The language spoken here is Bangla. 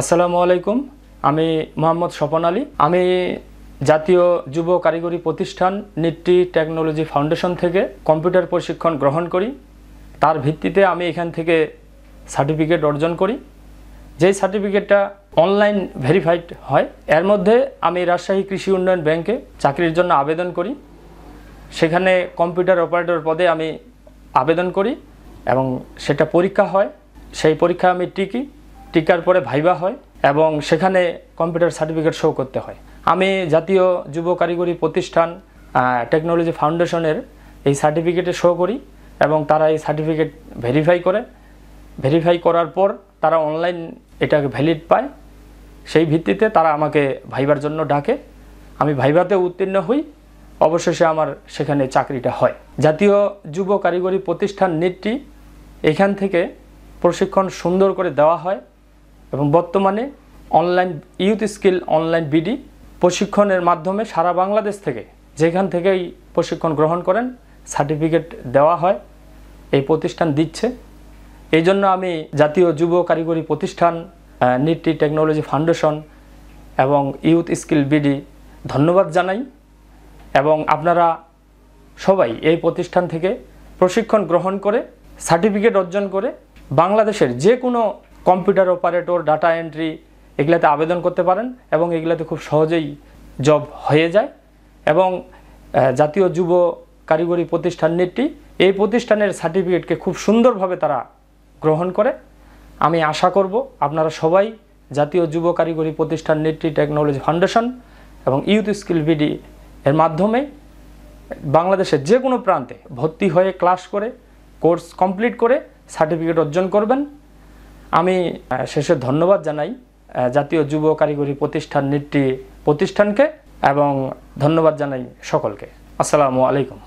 আসসালামু আলাইকুম। আমি মোহাম্মদ স্বপন আলী। আমি জাতীয় যুব কারিগরি প্রতিষ্ঠান নিট্টি টেকনোলজি ফাউন্ডেশন থেকে কম্পিউটার প্রশিক্ষণ গ্রহণ করি। তার ভিত্তিতে আমি এখান থেকে সার্টিফিকেট অর্জন করি। যেই সার্টিফিকেটটা অনলাইন ভেরিফাইড হয়। এর মধ্যে আমি রাজশাহী কৃষি উন্নয়ন ব্যাংকে চাকরির জন্য আবেদন করি। সেখানে কম্পিউটার অপারেটর পদে আমি আবেদন করি এবং সেটা পরীক্ষা হয়। সেই পরীক্ষা আমি টিকার পরে ভাইবা হয় এবং সেখানে কম্পিউটার সার্টিফিকেট শো করতে হয়। আমি জাতীয় যুব কারিগরি প্রতিষ্ঠান টেকনোলজি ফাউন্ডেশনের এই সার্টিফিকেটে শো করি এবং তারা এই সার্টিফিকেট ভেরিফাই করার পর তারা অনলাইন এটাকে ভ্যালিড পায়। সেই ভিত্তিতে তারা আমাকে ভাইবার জন্য ডাকে। আমি ভাইভাতে উত্তীর্ণ হই। অবশেষে আমার সেখানে চাকরিটা হয়। জাতীয় যুব কারিগরি প্রতিষ্ঠান নিট্টি এখান থেকে প্রশিক্ষণ সুন্দর করে দেওয়া হয় এবং বর্তমানে online youth skill online BD প্রশিক্ষণের মাধ্যমে সারা বাংলাদেশ থেকে যেখান থেকেই প্রশিক্ষণ গ্রহণ করেন সার্টিফিকেট দেওয়া হয়। এই প্রতিষ্ঠান দিচ্ছে। এই জন্য আমি জাতীয় যুব কারিগরি প্রতিষ্ঠান নিট্টি টেকনোলজি ফাউন্ডেশন এবং ইউথ স্কিল বিডি ধন্যবাদ জানাই। এবং আপনারা সবাই এই প্রতিষ্ঠান থেকে প্রশিক্ষণ গ্রহণ করে সার্টিফিকেট অর্জন করে বাংলাদেশের যে কোনো কম্পিউটার অপারেটর, ডাটা এন্ট্রি এগুলাতে আবেদন করতে পারেন এবং এগুলাতে খুব সহজেই জব হয়ে যায়। এবং জাতীয় যুব কারিগরি প্রতিষ্ঠান নিট্টি এই প্রতিষ্ঠানের সার্টিফিকেটকে খুব সুন্দরভাবে তারা গ্রহণ করে। আমি আশা করব আপনারা সবাই জাতীয় যুব কারিগরি প্রতিষ্ঠান নিট্টি টেকনোলজি ফাউন্ডেশন এবং ইউথ স্কিল বিডি এর মাধ্যমে বাংলাদেশের যে কোনো প্রান্তে ভর্তি হয়ে ক্লাস করে কোর্স কমপ্লিট করে সার্টিফিকেট অর্জন করবেন। আমি শেষে ধন্যবাদ জানাই জাতীয় যুব কারিগরি প্রতিষ্ঠান নিট্টি প্রতিষ্ঠানকে এবং ধন্যবাদ জানাই সকলকে। আসসালামু আলাইকুম।